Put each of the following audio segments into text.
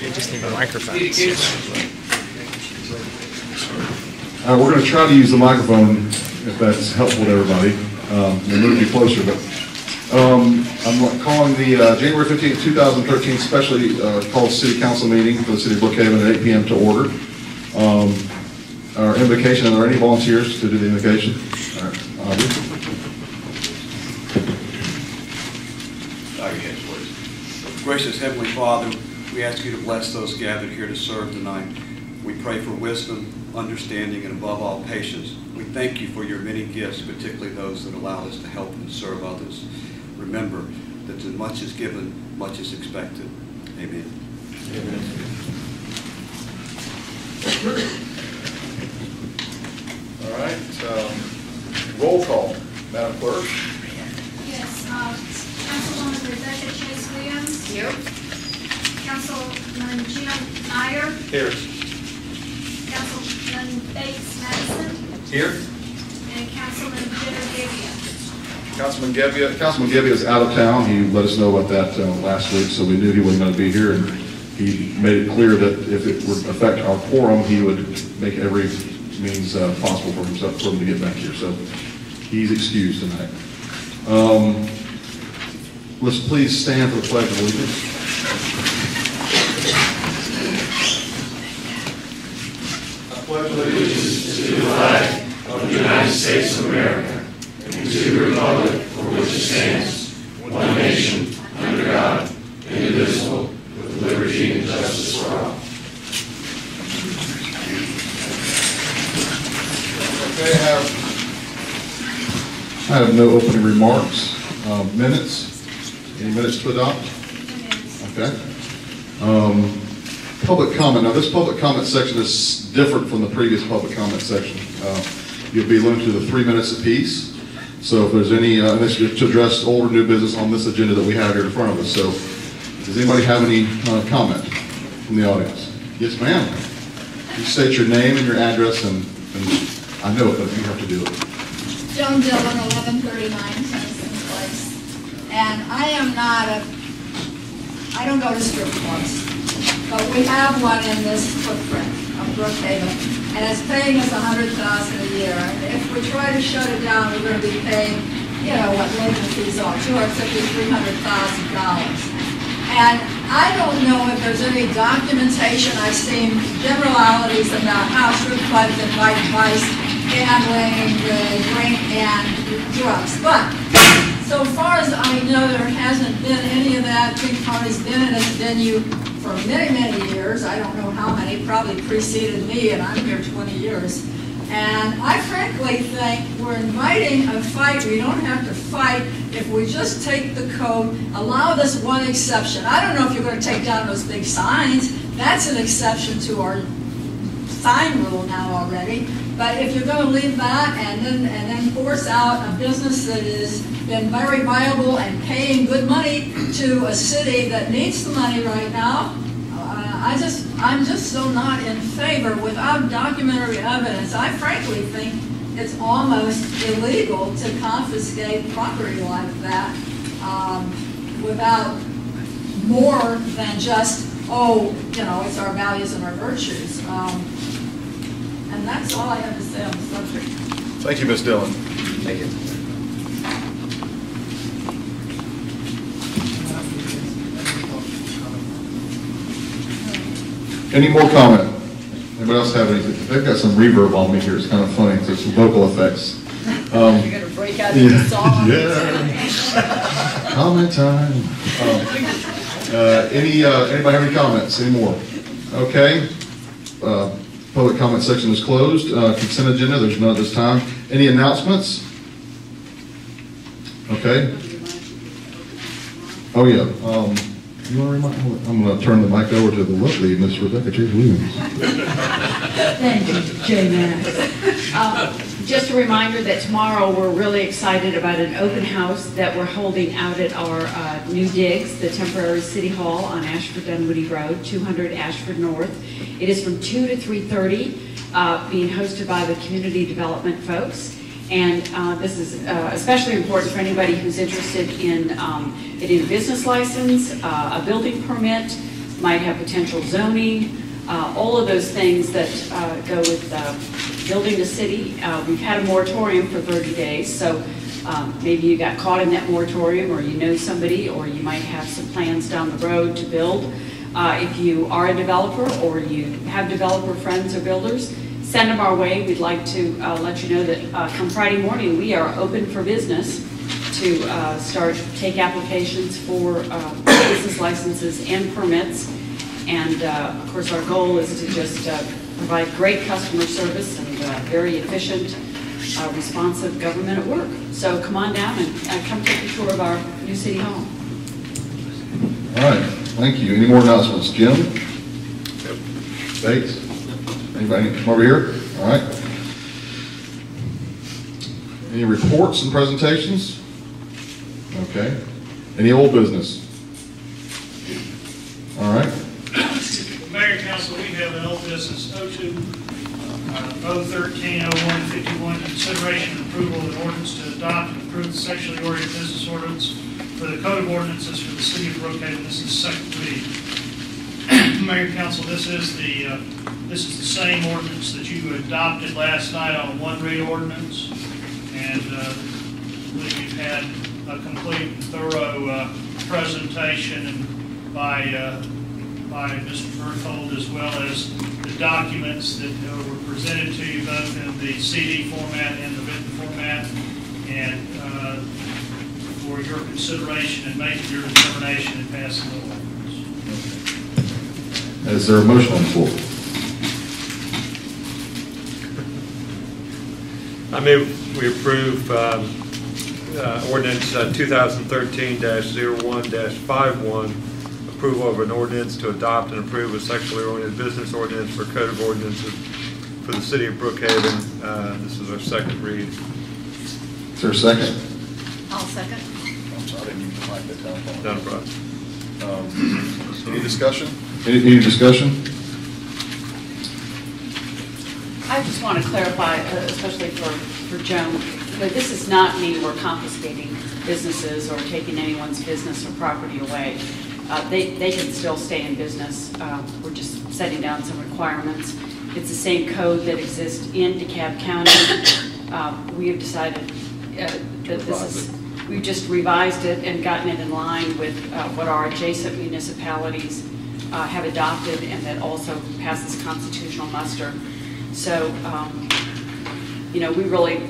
You just need the microphone. We're going to try to use the microphone if that's helpful to everybody. We'll move you closer, but I'm calling the January 15th, 2013 specially called City Council meeting for the City of Brookhaven at 8 p.m. to order. Our invocation, are there any volunteers to do the invocation? All right, Bow your heads, please. Gracious Heavenly Father, we ask you to bless those gathered here to serve tonight. We pray for wisdom, understanding, and above all, patience. We thank you for your many gifts, particularly those that allow us to help and serve others. Remember that as much is given, much is expected. Amen. Amen. All right. Roll call, Madam Clerk. Yes. Councilwoman Rebecca Chase Williams. Here. Councilman Jim Meyer. Here. Councilman Bates Madison. Here. And Councilman Jenner Gebbia. Councilman Gebbia is out of town. He let us know about that last week, so we knew he wasn't going to be here. And he made it clear that if it would affect our quorum, he would make every means possible for him to get back here. So he's excused tonight. Let's please stand for the Pledge of Allegiance. I pledge allegiance to the flag of the United States of America and to the republic for which it stands, one nation, under God, indivisible, with liberty and justice for all. Okay, I have no opening remarks. Minutes? Any minutes to adopt? Okay. Public comment. Now, this public comment section is different from the previous public comment section. You'll be limited to 3 minutes apiece. So if there's any initiative to address old or new business on this agenda that we have here in front of us. So does anybody have any comment from the audience? Yes, ma'am. You state your name and your address, and I know it, but you have to do it. Joan Dillon, 1139 Tennyson Place. And I don't go to strip clubs, but we have one in this footprint of Brookhaven, and it's paying us $100,000 a year. And if we try to shut it down, we're going to be paying, what legal fees are, $250,000 to $300,000. And I don't know if there's any documentation. I've seen generalities about how strip clubs invite vice, gambling, drink, and drugs. But so far as I know, there hasn't been any of that. King County's been in this venue for many, many years. I don't know how many, probably preceded me, and I'm here 20 years. And I frankly think we're inviting a fight. We don't have to fight if we just take the code, allow this one exception. I don't know if you're going to take down those big signs. That's an exception to our sign rule now already. But if you're going to leave that and then force out a business that has been very viable and paying good money to a city that needs the money right now, I'm just so not in favor. Without documentary evidence, I frankly think it's almost illegal to confiscate property like that without more than just, it's our values and our virtues. And that's all I have to say on the subject. Thank you, Ms. Dillon. Thank you. Any more comment? Anybody else have anything? They've got some reverb on me here. It's kind of funny. There's some vocal effects. You're going to break out into song. Yeah. Comment time. Anybody have any comments? Any more? Okay. Public comment section is closed. Consent agenda, there's none at this time. Any announcements? Okay. Oh yeah. You want to remind? I'm going to turn the mic over to the lovely Miss Rebecca Chase Williams. Thank you, J-Max. Just a reminder that tomorrow we're really excited about an open house that we're holding out at our new digs, the temporary city hall on Ashford Dunwoody Road, 200 Ashford North. It is from 2 to 3:30, being hosted by the community development folks. And this is especially important for anybody who's interested in getting a business license, a building permit, might have potential zoning, all of those things that go with building the city. We've had a moratorium for 30 days, so maybe you got caught in that moratorium, or you know somebody, or you might have some plans down the road to build. If you are a developer or you have developer friends or builders, send them our way. We'd like to let you know that come Friday morning, we are open for business to take applications for business licenses and permits. And of course, our goal is to just provide great customer service and very efficient, responsive government at work. So come on down and come take a tour of our new city hall. All right, thank you. Any more announcements? Jim? Bates? Anybody come over here? All right. Any reports and presentations? Okay. Any old business? All right. Mayor, Council, we have an old business, 013-01-51, consideration and approval of an ordinance to adopt and approve the sexually oriented business ordinance for the Code of Ordinances for the City of Brookhaven. This is second reading. Mayor, Council, this is the same ordinance that you adopted last night on a one-read ordinance, and I believe you've had a complete and thorough presentation and by Mr. Berthold, as well as the documents that were presented to you both in the CD format and the written format, and for your consideration and making your determination and passing the ordinance. Is there a motion on the floor? I move we approve ordinance 2013-01-51, approval of an ordinance to adopt and approve a sexually oriented business ordinance for Code of Ordinances for the City of Brookhaven. This is our second read. Is there a second? I'll second. I'm sorry, I didn't even write that down. Not a problem. Any discussion? Any discussion? I just want to clarify, especially for Joan, that this does not mean we're confiscating businesses or taking anyone's business or property away. They can still stay in business. We're just setting down some requirements. It's the same code that exists in DeKalb County. We have decided that we've just revised it and gotten it in line with what our adjacent municipalities have adopted, and that also passes constitutional muster. So, you know, we really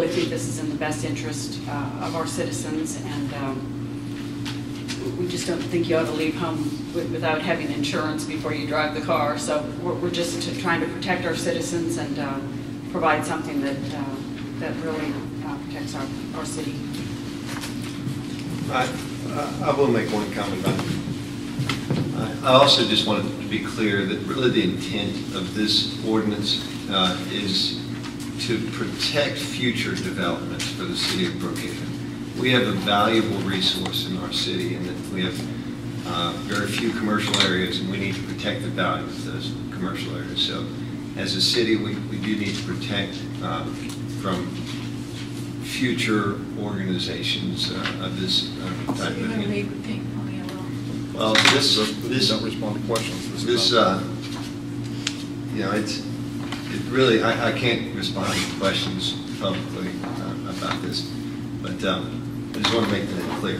think this is in the best interest of our citizens, and we just don't think you ought to leave home without having insurance before you drive the car. So we're just trying to protect our citizens and provide something that really protects our city. I will make one comment about it. I also just wanted to be clear that really the intent of this ordinance is to protect future developments for the City of Brookhaven. We have a valuable resource in our city, and that we have very few commercial areas, and we need to protect the value of those commercial areas. So as a city, we do need to protect from future organizations of this type of thing. Well, this don't respond to questions. You know, it really, I can't respond to questions publicly about this, but I just want to make that clear.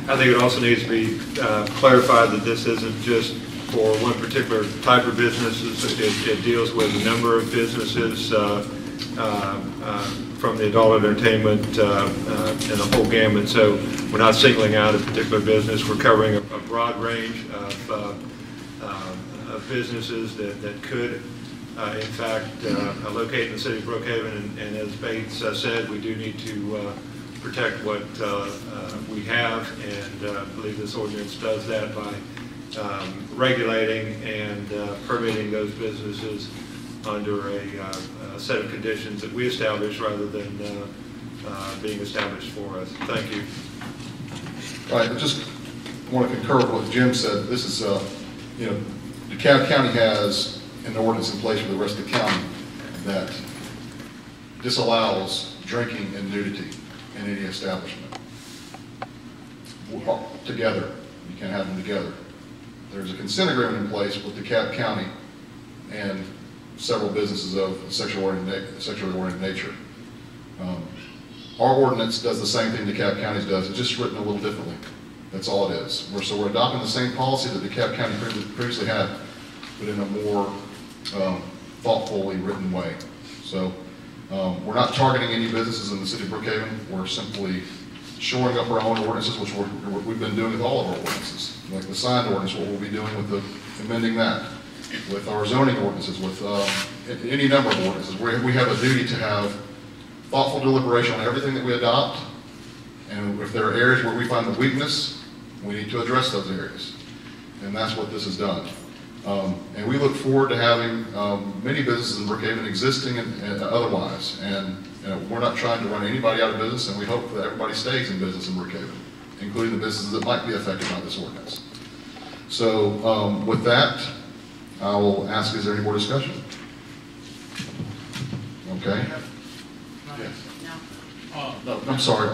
I think it also needs to be clarified that this isn't just for one particular type of businesses. It deals with a number of businesses from the adult entertainment and the whole gamut. So we're not singling out a particular business. We're covering a broad range of businesses that could, in fact, locate in the city of Brookhaven. And as Bates said, we do need to protect what we have, and I believe this ordinance does that by regulating and permitting those businesses under a set of conditions that we establish rather than being established for us. Thank you. All right, I just want to concur with what Jim said. This is, you know, DeKalb County has an ordinance in place for the rest of the county that disallows drinking and nudity. in any establishment. Together, you can't have them together. There's a consent agreement in place with DeKalb County and several businesses of sexually oriented nature. Our ordinance does the same thing DeKalb County's does, it's just written a little differently. That's all it is. So we're adopting the same policy that DeKalb County previously had, but in a more thoughtfully written way. So we're not targeting any businesses in the city of Brookhaven. We're simply shoring up our own ordinances, which we've been doing with all of our ordinances. Like the sign ordinance, what we'll be doing with amending that, with our zoning ordinances, with any number of ordinances. We have a duty to have thoughtful deliberation on everything that we adopt, and if there are areas where we find the weakness, we need to address those areas. And that's what this has done. And we look forward to having many businesses in Brookhaven existing and otherwise. And we're not trying to run anybody out of business, and we hope that everybody stays in business in Brookhaven, including the businesses that might be affected by this ordinance. So with that, I will ask, is there any more discussion? Okay. No, I'm sorry.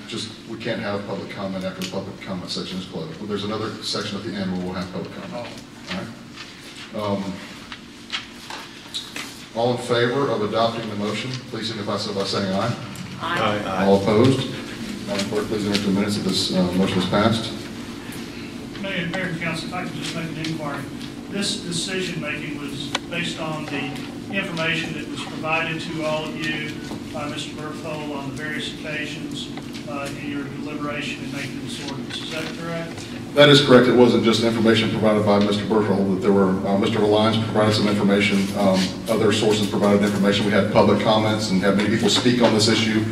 Just, we can't have public comment after the public comment section is closed. Well, there's another section at the end where we'll have public comment. All right. All in favor of adopting the motion, please signify so by saying aye. Aye. All opposed? Madam Clerk, please enter the minutes that this motion is passed. Mayor and Council, if I could just make an inquiry. This decision-making was based on the information that was provided to all of you by Mr. Berthold on the various occasions in your deliberation in making this ordinance. Is that correct? That is correct. It wasn't just information provided by Mr. Berthold, that there were, Mr. Reliance provided some information, other sources provided information. We had public comments and had many people speak on this issue,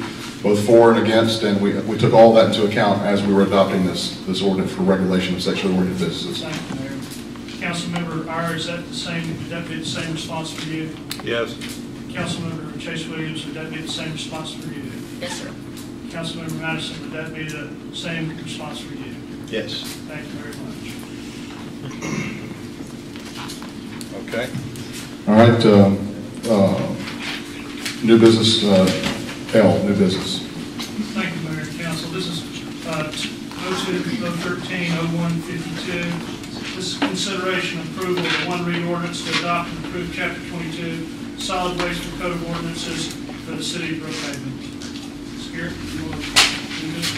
both for and against, and we took all that into account as we were adopting this ordinance for regulation of sexually oriented businesses. Thank you, Mayor. Councilmember Iyer, is that the same, would that be the same response for you? Yes. Councilmember Chase Williams, would that be the same response for you? Yes, sir. Councilmember Madison, would that be the same response for you? Yes. Thank you very much. Okay. All right. New business, L, new business. Thank you, Mayor and Council. This is 02-013-0152. This is consideration and approval of one read ordinance to adopt and approve Chapter 22, solid waste for code of ordinances for the city of Brookhaven. Ms. Garrett, do you want to do this?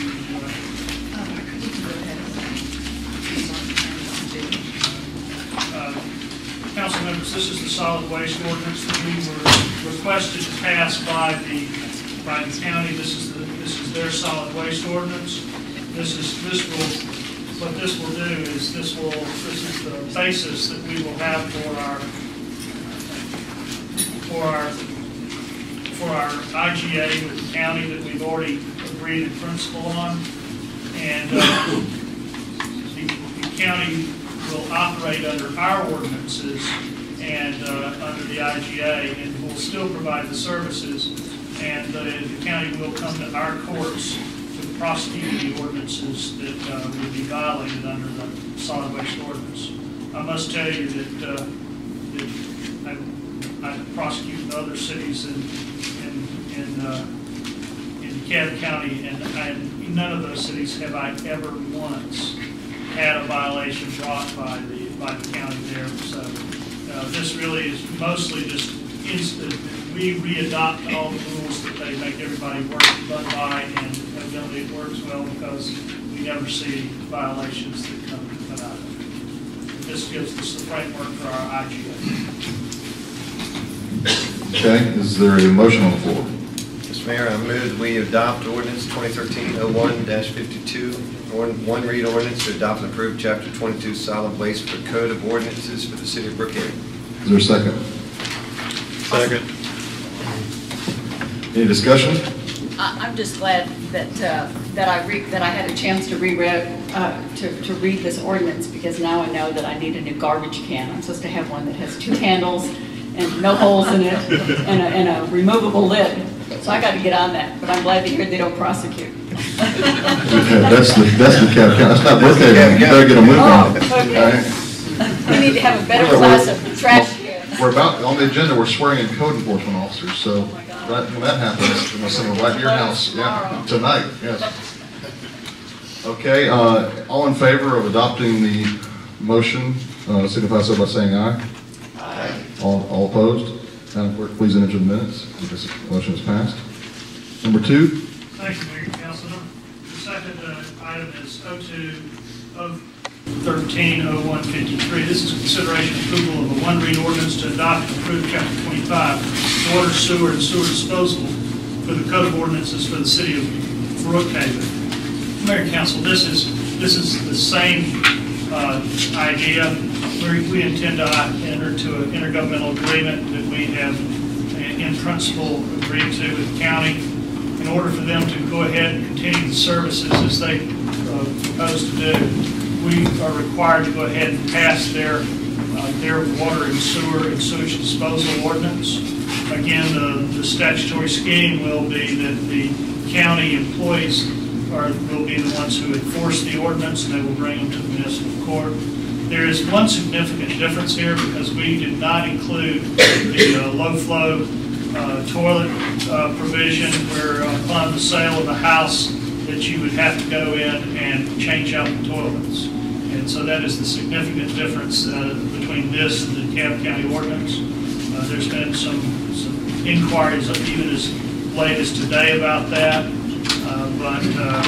Council members, this is the solid waste ordinance that we were requested to pass by the county. This is their solid waste ordinance. What this will do is this is the basis that we will have for our IGA with the county that we've already agreed in principle on, and the county will operate under our ordinances and under the IGA, and will still provide the services, and the county will come to our courts to prosecute the ordinances that would be violated under the solid waste ordinance. I must tell you that I prosecute in other cities in DeKalb County, and none of those cities have I ever once had a violation brought by the county there. So this really is mostly just instant. We re-adopt all the rules that they make everybody work by, and evidently it works well because we never see violations that come out of it. This gives us the framework for our IGA. Okay, is there a motion on the floor? Mr. Mayor, I move we adopt ordinance 2013-01-52, one read ordinance to adopt and approve Chapter 22 solid waste for code of ordinances for the city of Brookhaven. Is there a second? Second. Any discussion? I'm just glad that I had a chance to read this ordinance, because now I know that I need a new garbage can. I'm supposed to have one that has two handles and no holes in it and a removable lid. So I got to get on that, but I'm glad to hear they don't prosecute. That's the DeKalb County. That's not Brookhaven. You better get a move on it. Okay. We need to have a better class of trash cans. we're about, on the agenda, we're swearing in code enforcement officers, so when that happens, we'll send them right to your house, yeah, tonight, yes. Okay, all in favor of adopting the motion, signify so by saying aye. Aye. All opposed? Madam Clerk, please enter the minutes. This motion is passed. Number 2. Thank you, Mayor and Councilor. The second item is 02-013-0153. This is consideration and approval of a one-read ordinance to adopt and approve Chapter 25, Water, Sewer, and Sewer Disposal for the Code of Ordinances for the City of Brookhaven. Mayor and Council, this is the same idea. We intend to enter to an intergovernmental agreement that we have in principle agreed to with the county in order for them to go ahead and continue the services as they propose to do. We are required to go ahead and pass their water and sewer and sewage disposal ordinance. Again, the statutory scheme will be that the county employees will be the ones who enforce the ordinance, and they will bring them to the municipal court. There is one significant difference here because we did not include the low-flow toilet provision where upon the sale of the house that you would have to go in and change out the toilets. And so that is the significant difference between this and the DeKalb County ordinance. There's been some inquiries even as late as today about that. But the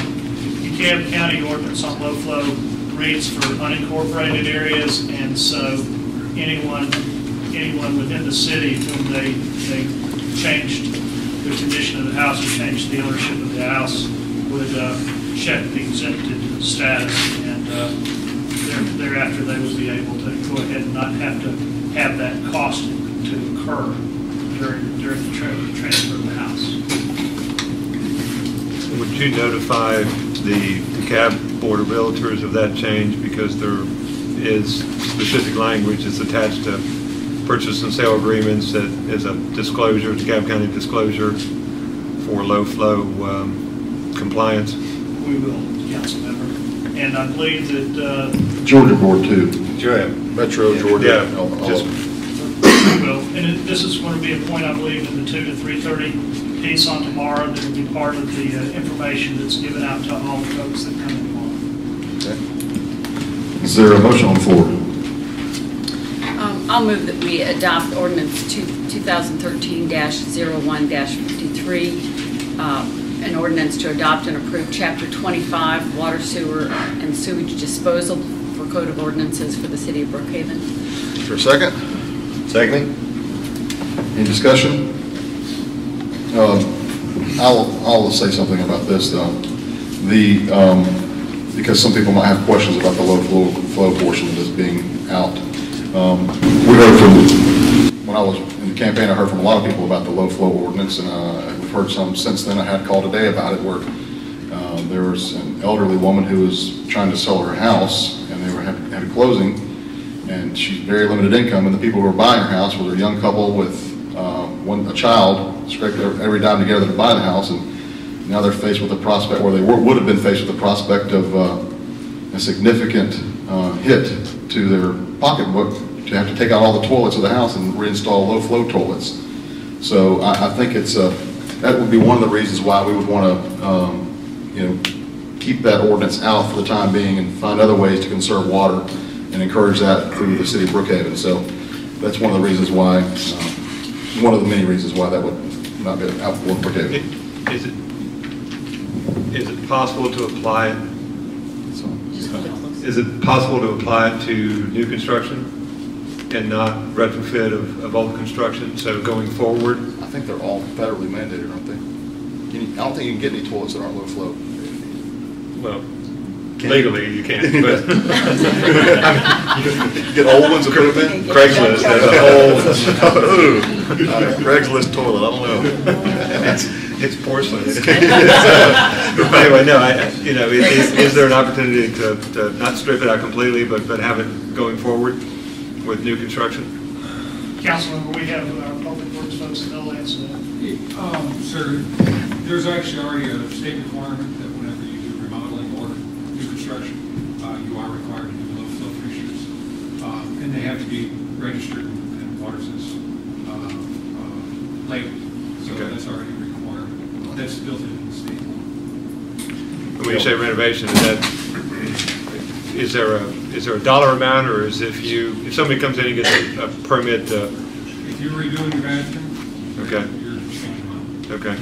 DeKalb County ordinance on low flow reads for unincorporated areas, and so anyone within the city whom they changed the condition of the house or changed the ownership of the house would check the exempted status, and thereafter they would be able to go ahead and not have to have that cost to occur during the transfer of the house. Would you notify the DeKalb Board of Realtors of that change, because there is specific language that's attached to purchase and sale agreements that is a disclosure, DeKalb County disclosure for low flow compliance? We will, council member. And I believe that Georgia Board too. Metro Georgia. Yeah, just will. And this is going to be a point, I believe, in the 2 to 3:30 piece on tomorrow that will be part of the information that's given out to all the folks that come in tomorrow. Okay. Is there a motion on the floor? I'll move that we adopt ordinance 2013-01-53, an ordinance to adopt and approve Chapter 25, Water, Sewer, and Sewage Disposal for Code of Ordinances for the City of Brookhaven. Is there a second? Seconding. Any discussion? I'll say something about this though. Because some people might have questions about the low flow portion of this being out. We heard from, when I was in the campaign, I heard from a lot of people about the low flow ordinance, and we've heard some since then. I had a call today about it where there was an elderly woman who was trying to sell her house, and they had a closing, and she's very limited income, and the people who were buying her house was a young couple with a child, scraped every dime together to buy the house, and now they're faced with the prospect, or they would have been faced with the prospect of a significant hit to their pocketbook to have to take out all the toilets of the house and reinstall low flow toilets. So I think that would be one of the reasons why we would want to keep that ordinance out for the time being and find other ways to conserve water and encourage that through the city of Brookhaven. So that's one of the reasons why, one of the many reasons why that would not be out for Brookhaven. Is it possible to apply it? Is it possible to apply it to new construction and not retrofit of old construction? So going forward, I think they're all federally mandated, aren't they? I don't think you can get any toilets that aren't low flow. well, legally you can't, but You get old ones and put them in? Craigslist has a whole Craigslist toilet, I don't know. it's porcelain. Anyway, no, is there an opportunity to not strip it out completely, but have it going forward with new construction? Councilmember, we have our public works folks and they'll answer that. Sir, there's actually already a state requirement that whenever you do remodeling or new construction, you are required to do low flow fixtures. And they have to be registered and Waters's label. So Okay. that's already required. That's built into the state law. When you say renovation, is there a dollar amount, or is if somebody comes in and gets a permit? If you're redoing your bathroom, Okay. you're spending money. Okay.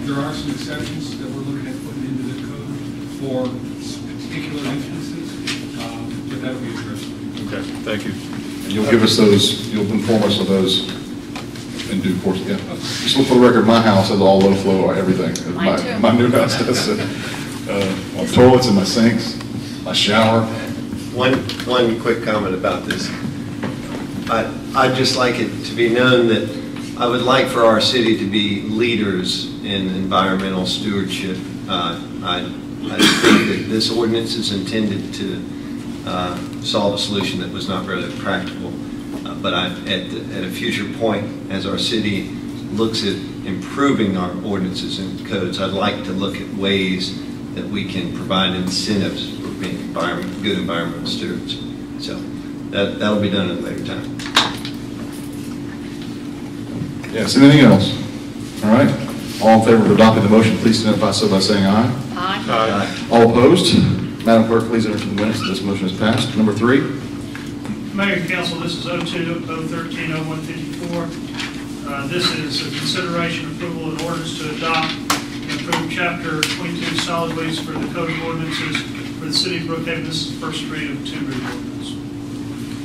There are some exceptions that we're looking at putting into the code for particular instances, but that'll be addressed. Okay. Thank you. And you'll give us those, you'll inform us of those in due course, yeah. Just look for the record, my house has all low flow, everything. Mine too. My new house does. My toilets and my sinks, my shower. One quick comment about this. I'd just like it to be known that I would like for our city to be leaders in environmental stewardship. I think that this ordinance is intended to solve a solution that was not really practical. But at a future point, as our city looks at improving our ordinances and codes, I'd like to look at ways that we can provide incentives for being good environmental stewards. So that'll be done at a later time. Yes, anything else? All right. All in favor of adopting the motion, please signify so by saying aye. Aye. All opposed? Madam Clerk, please enter into the minutes that this motion is passed. Number 3. Mayor and Council, this is 02-013-0154. This is a consideration, approval, and orders to adopt and approve Chapter 22 solid waste for the Code of Ordinances for the City of Brookhaven. This is the first read of 2 read ordinance.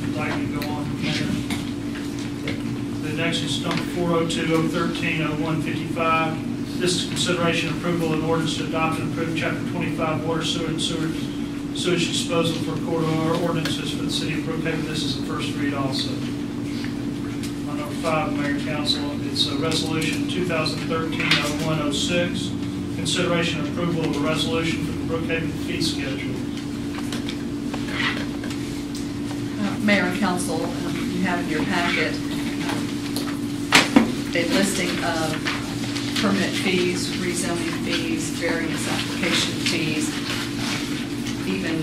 Would like to go on, Mayor? The next is number 402-013-0155. This is consideration, approval, and orders to adopt and approve Chapter 25 water, sewer, and sewage disposal for corridor ordinances for the City of Brookhaven. This is the first read also. On number 5, Mayor and Council, it's a resolution 2013-0106. Consideration and approval of a resolution for the Brookhaven fee schedule. Mayor and Council, you have in your packet a listing of permit fees, rezoning fees, variance application fees, even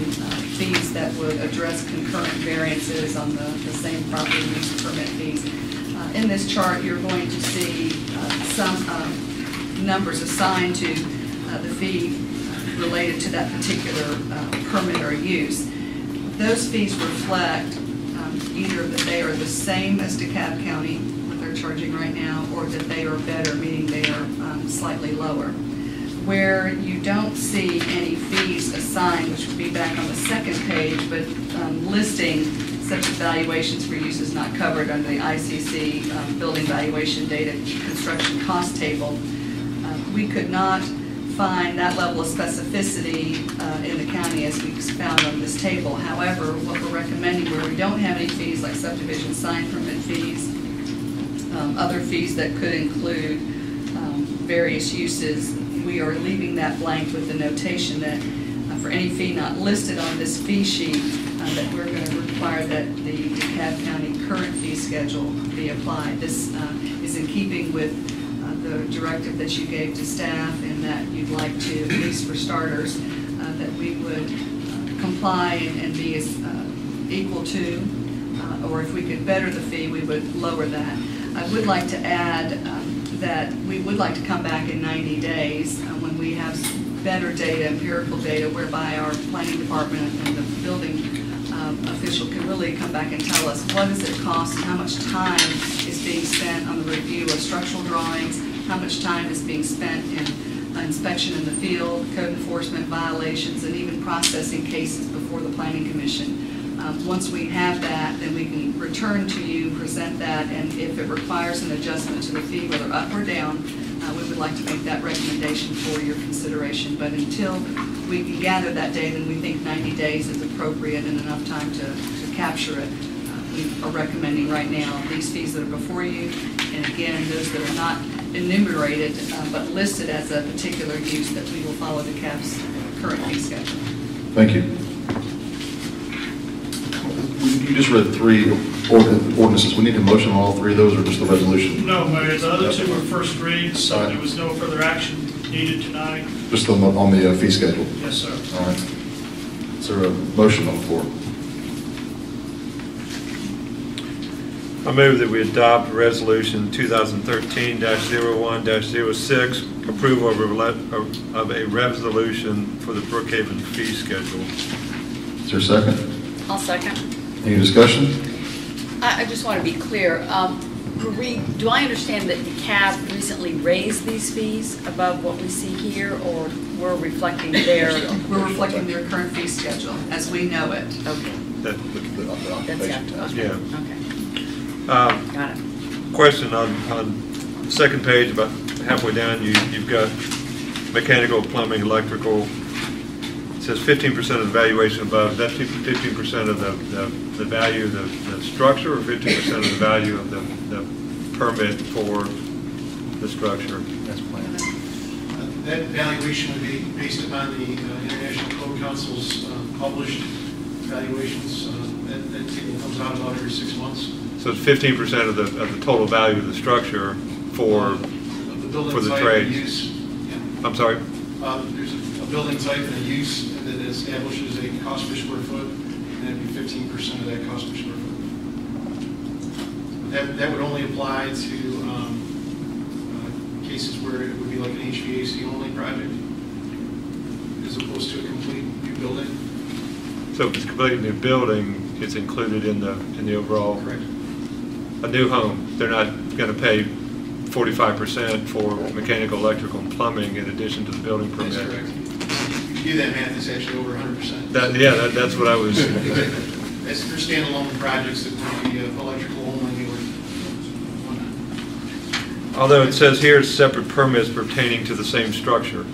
fees that would address concurrent variances on the same property use permit fees. In this chart, you're going to see some numbers assigned to the fee related to that particular permit or use. Those fees reflect either that they are the same as DeKalb County, what they're charging right now, or that they are better, meaning they are slightly lower. Where you don't see any fees assigned, which would be back on the second page, but listing such evaluations for uses not covered under the ICC Building Valuation Data Construction Cost Table, we could not find that level of specificity in the county as we found on this table. However, what we're recommending where we don't have any fees like subdivision sign permit fees, other fees that could include various uses, we are leaving that blank with the notation that for any fee not listed on this fee sheet, that we're going to require that the DeKalb County current fee schedule be applied. This is in keeping with the directive that you gave to staff, in that you'd like to, at least for starters, that we would comply and be as equal to, or if we could better the fee, we would lower that. I would like to add that we would like to come back in 90 days when we have better data, empirical data, whereby our planning department and the building official can really come back and tell us what does it cost and how much time is being spent on the review of structural drawings, how much time is being spent in inspection in the field, code enforcement violations, and even processing cases before the Planning Commission. Once we have that, then we can return to you, present that, and if it requires an adjustment to the fee, whether up or down, we would like to make that recommendation for your consideration. But until we can gather that data, then we think 90 days is appropriate and enough time to capture it. We are recommending right now these fees that are before you, and again, those that are not enumerated but listed as a particular use, that we will follow the CAP's current fee schedule. Thank you. You just read 3 ordinances. We need a motion on all 3 of those, or just the resolution? No, Mayor, the other 2 were first reads, so there was no further action needed tonight. Just on the fee schedule? Yes, sir. All right. Is there a motion on the floor? I move that we adopt Resolution 2013-01-06, approval of a resolution for the Brookhaven fee schedule. Is there a second? I'll second. Any discussion? I just want to be clear. Do I understand that DeKalb recently raised these fees above what we see here, or we're reflecting their? We're reflecting their current fee schedule as we know it. Okay. That, That's after. yeah. Okay. Got it. Question on the second page, about halfway down, you've got mechanical, plumbing, electrical. It says 15% of the valuation above. Is that 15% of the value of the structure, or 15% of the value of the permit for the structure? That's planned. That valuation would be based upon the International Code Council's published valuations. That table comes out about every 6 months. So it's 15% of the total value of the structure for the trade. Yeah. I'm sorry. There's a building type and a use that establishes a cost per square foot, and it'd be 15% of that cost per square foot. That would only apply to cases where it would be like an HVAC only project, as opposed to a complete new building. So if it's a completely new building, it's included in the overall. Correct. A new home, they're not going to pay 45% for mechanical, electrical, and plumbing in addition to the building permit. That's correct. If you do that math, it's actually over 100%. That's what I was. That's for standalone projects that would be electrical only or whatnot. Although it says here separate permits pertaining to the same structure.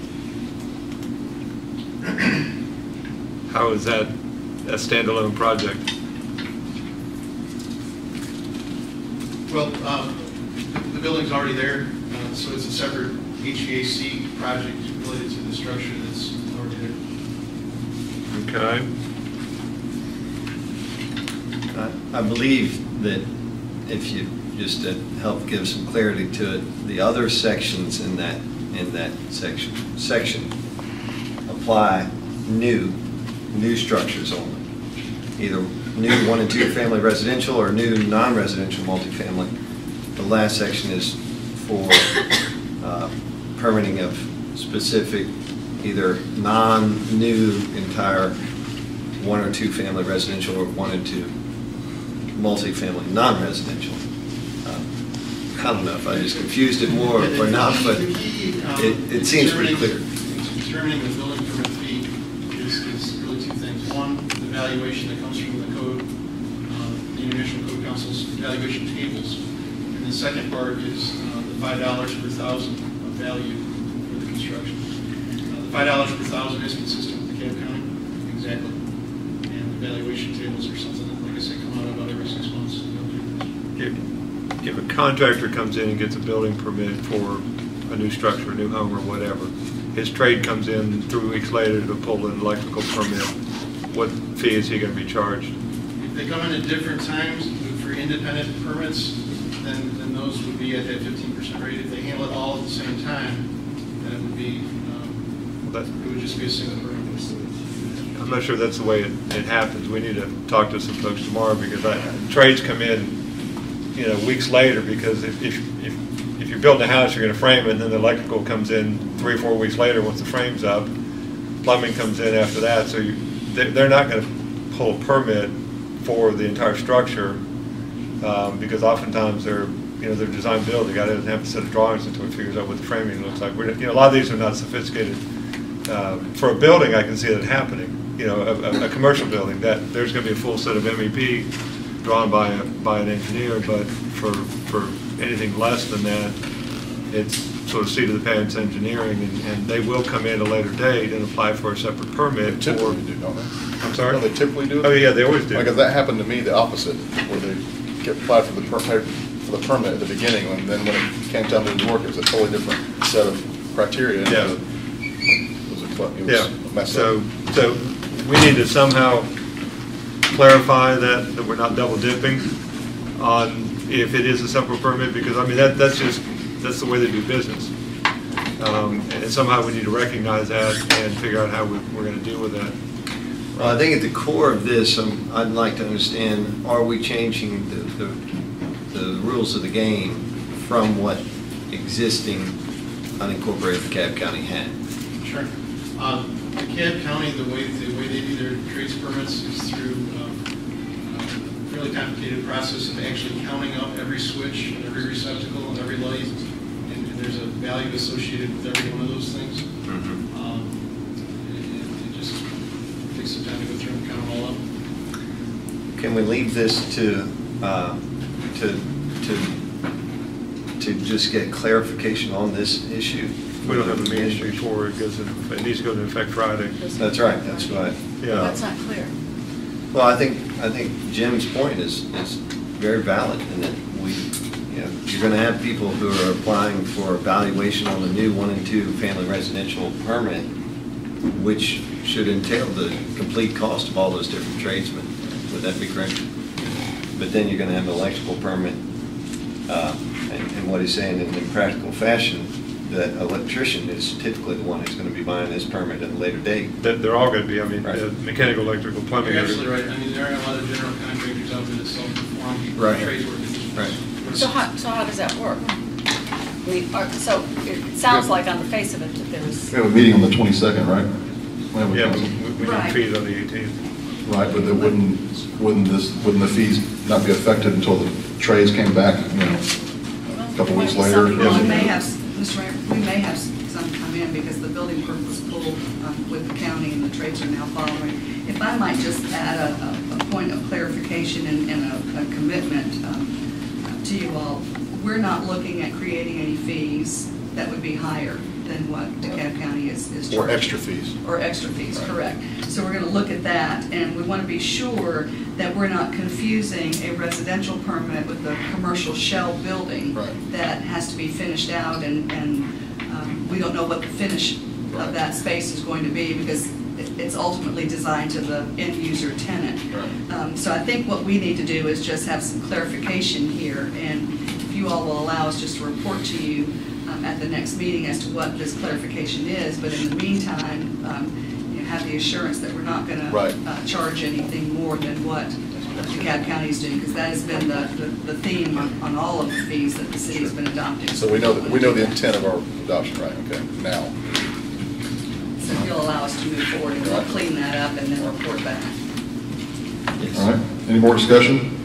How is that a standalone project? Well, the building's already there, so it's a separate HVAC project related to the structure that's already there. Okay. I believe that if you, just to help give some clarity to it, the other sections in that section apply new structures only. Either new 1 and 2 family residential or new non-residential multifamily. The last section is for permitting of specific either non-new entire 1 or 2 family residential or 1 and 2 multifamily non-residential. I don't know if I just confused it more or not, but it seems pretty clear. Determining the building permit fee is really 2 things. One, the valuation that comes from the code, the International Code Council's valuation tables. And the second part is the $5 per thousand of value for the construction. The $5 per thousand is consistent with DeKalb County, exactly. And the valuation tables are something that, like I said, come out about every 6 months. If a contractor comes in and gets a building permit for a new structure, a new home, or whatever, his trade comes in 3 weeks later to pull an electrical permit, what fee is he going to be charged? If they come in at different times for independent permits, then those would be at that 15% rate. If they handle it all at the same time, then it would be, it would just be a single permit. I'm not sure that's the way it happens. We need to talk to some folks tomorrow, because trades come in, weeks later, because if you're building a house, you're going to frame it, and then the electrical comes in 3 or 4 weeks later once the frame's up. Plumbing comes in after that, so they're not going to pull a permit for the entire structure, because oftentimes they're design build. The guy doesn't have a set of drawings until he figures out what the framing looks like. A lot of these are not sophisticated. For a building, I can see that happening. A commercial building, that there's going to be a full set of MEP drawn by an engineer, but for anything less than that, it's sort of seat of the pants engineering, and they will come in at a later date and apply for a separate permit. They typically do, don't they? I'm sorry? No, they typically do it? Oh, yeah, they always do. Because that happened to me, the opposite, where they get applied for the permit at the beginning, and then when it came time to do work, it was a totally different set of criteria. Yeah. It was a mess up. So we need to somehow clarify that we're not double dipping on if it is a separate permit, because that's the way they do business. And somehow we need to recognize that and figure out how we're going to deal with that. Well, I think at the core of this, I'd like to understand, are we changing the the rules of the game from what existing unincorporated DeKalb County had. Sure. DeKalb County, the way they do their trades permits is through a fairly complicated process of actually counting up every switch, and every receptacle, and every light, and there's a value associated with every one of those things. It just takes some time to go through and count them all up. Can we leave this to just get clarification on this issue? We don't have a meeting before it goes, it needs to go into effect Friday. That's right, that's right. Yeah. That's not clear. Well, I think Jim's point is very valid, in that you're going to have people who are applying for evaluation on the new 1 and 2 family residential permit, which should entail the complete cost of all those different tradesmen. Would that be correct? But then you're going to have an electrical permit, and what he's saying in practical fashion, that electrician is typically the one who's going to be buying this permit at a later date. They're all going to be, I mean, Right. mechanical, electrical, plumbing. You're absolutely right. I mean, there are a lot of general contractors out there that self-perform Right. trades work. Right. So how does that work? So it sounds like on the face of it that there was. We have a meeting on the 22nd, right? Yeah, we need fees on the 18th. Right, but wouldn't the fees not be affected until the trades came back, a couple weeks later? Well, we may have, Mr. Mayor, we may have some come in because the building permit was pulled with the county and the trades are now following. If I might just add a point of clarification and a commitment to you all, we're not looking at creating any fees that would be higher than what DeKalb County is charging. Or extra fees. Or extra fees, correct. So we're going to look at that, and we want to be sure that we're not confusing a residential permit with a commercial shell building that has to be finished out, and we don't know what the finish of that space is going to be because it's ultimately designed to the end user tenant. So I think what we need to do is just have some clarification here, and if you all will allow us just to report to you at the next meeting as to what this clarification is, but in the meantime, have the assurance that we're not going to charge anything more than what DeKalb County is doing, because that has been the theme on all of the fees that the city has been adopting. So we know the intent of our adoption, right? Okay, now. So if you'll allow us to move forward, and we'll clean that up and then report back. All right, any more discussion?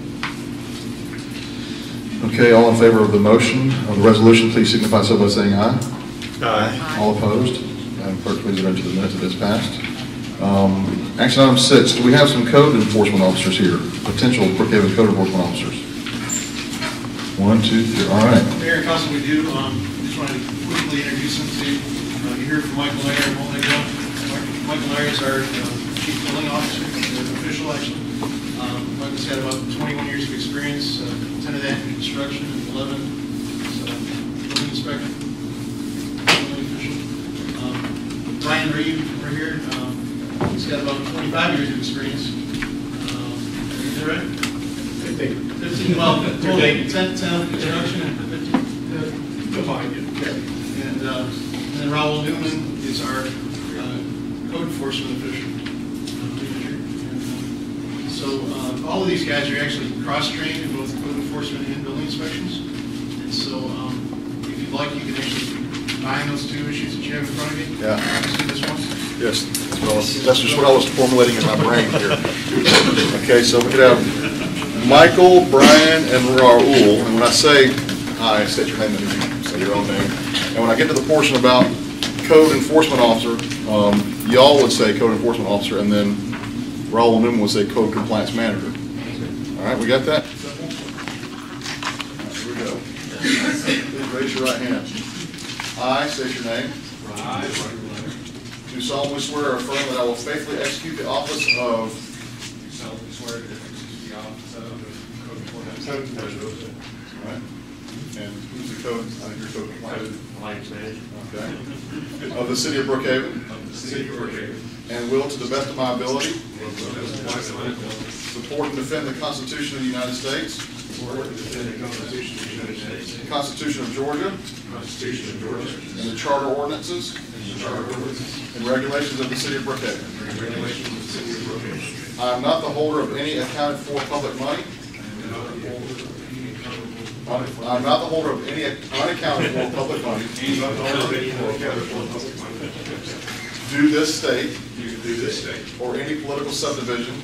Okay, all in favor of the motion, of the resolution, please signify so by saying aye. Aye. All opposed? Madam Clerk, please enter into the minutes if it's passed. Action item 6, do we have some code enforcement officers here? Potential Brookhaven code enforcement officers? 1, 2, 3, all right. Mayor and Council, we do. Just wanted to quickly introduce them to you. You heard from Michael Laird a moment ago. Michael Laird is our chief building officer, official actually. Michael's had about 21 years of experience, 10 of that in construction and 11 as a building inspector, building official. Brian Reed over here, he's got about 25 years of experience. Is that right? 15, well, 10 of construction and 15 combined. And then Raul Newman is our code enforcement official. So all of these guys are actually cross-trained in both code enforcement and building inspections. And so if you'd like, you can actually combine those two issues that you have in front of you. Yeah. See this one? Yes, well, that's just what I was formulating in my brain here. Okay, so we could have Michael, Brian, and Raul. And when I say I state your name and you say your own name. And when I get to the portion about code enforcement officer, y'all would say code enforcement officer, and then Raul Newman would say code compliance manager. All right, we got that? All right, here we go. Please raise your right hand. I state your name. Do solemnly swear or affirm that I will faithfully execute the office of. Do solemnly swear to execute the office of code enforcement. All right. And who's the code? I think your code compliance manager. Okay. Of the city of Brookhaven. Of the city of Brookhaven. And will, to the best of my ability, Support support and defend the Constitution of the United States. and defend the Constitution of the United States. The Constitution of Georgia. Constitution of Georgia. And the charter ordinances. And the charter ordinances. And regulations of the city of Brookhaven. And regulations of the city of Brookhaven. I am not the holder of any accounted for public money. And not the holder of any accountable I'm not the holder of any unaccounted for public money due this state or any political subdivision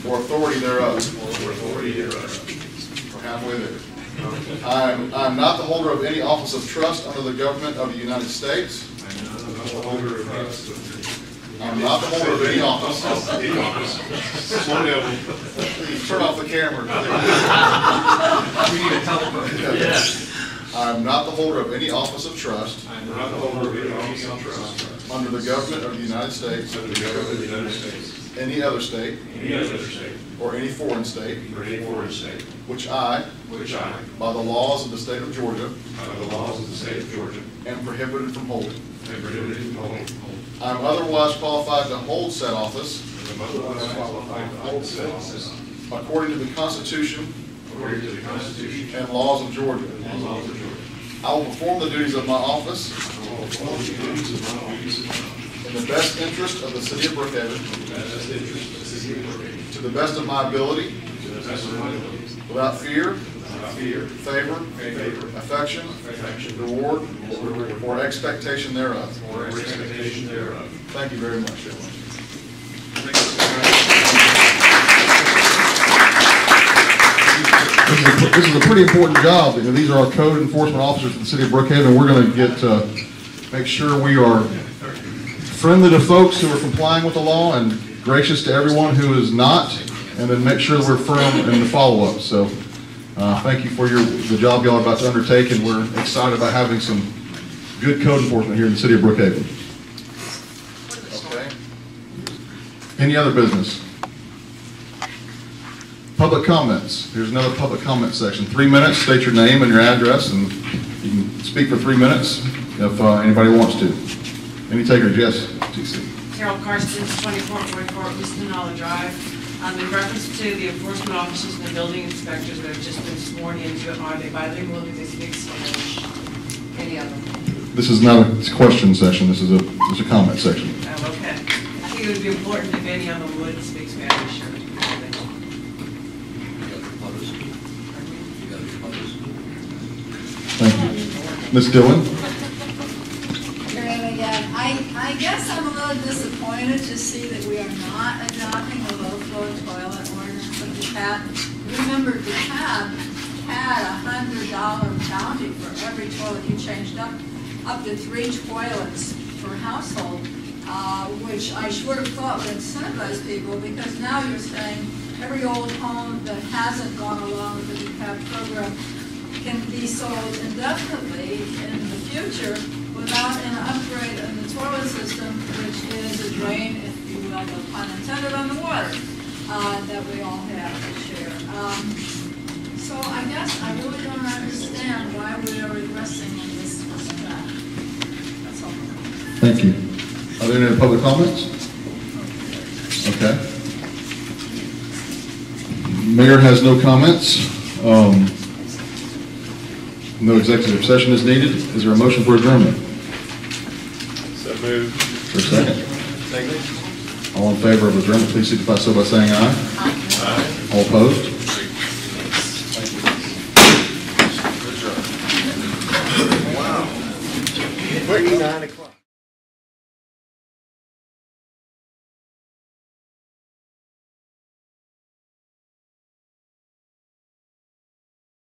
or authority thereof. We're halfway there. I'm not the holder of any office of trust under the government of the United States. I'm not the holder of any office. Slow down. Turn off the camera. We need a telephone. I'm not the holder of any office of trust. I'm not the holder of any office of trust Under the government of the United States. under the government of the United States, Any other state. any other state, Or any foreign state. or any foreign state, Which I, which I, by the laws of the state of Georgia, by the laws of the state of Georgia, am prohibited from holding. am prohibited from holding. I am otherwise qualified to hold said office Am otherwise qualified to hold said office according to the Constitution according to the Constitution and laws of Georgia. and laws of Georgia. I will perform the duties of my office I will perform the duties of my office in the best interest of the city of Brookhaven, in the best interest of the city of Brookhaven, to the best of my ability, to the best of my ability, without fear, without fear, favor, affection, affection, reward, or expectation thereof. or expectation thereof. Thank you very much, gentlemen. This is a pretty important job. You know, these are our code enforcement officers for the city of Brookhaven. We're going to make sure we are friendly to folks who are complying with the law and gracious to everyone who is not, and then make sure that we're firm in the follow-up. So thank you for the job y'all are about to undertake, and we're excited about having some good code enforcement here in the city of Brookhaven. Okay. Any other business? Public comments. Here's another public comment section. 3 minutes, state your name and your address, and you can speak for 3 minutes if anybody wants to. Any takers? Yes, TC. Carol Carstens, 2444 East Canala Drive. In reference to the enforcement officers and the building inspectors that have just been sworn into, are they bilingual or do they speak Spanish? Any of them? This is not a question session. This is a comment section. Oh, okay. I think it would be important if any of them would speak Spanish or Thank you. Ms. Dillon? Karen again. I guess I'm a little disappointed to see that we are not adopting the low-flow toilet ordinance that we had. Remember, we had $100 bounty for every toilet you changed up to 3 toilets per household, which I sure have thought would incentivize people, because now you're saying every old home that hasn't gone along with the recap program can be sold indefinitely in the future without an upgrade in the toilet system, which is a drain, if you will, no pun intended, on the water that we all have to share. So I guess I really don't understand why we are regressing in this respect. That's all. Thank you. Are there any public comments? Okay. Mayor has no comments. No executive session is needed. Is there a motion for adjournment? So moved. For a second? Second. All in favor of adjournment, please signify so by saying aye. Aye. All opposed? Wow. Quick 9 o'clock.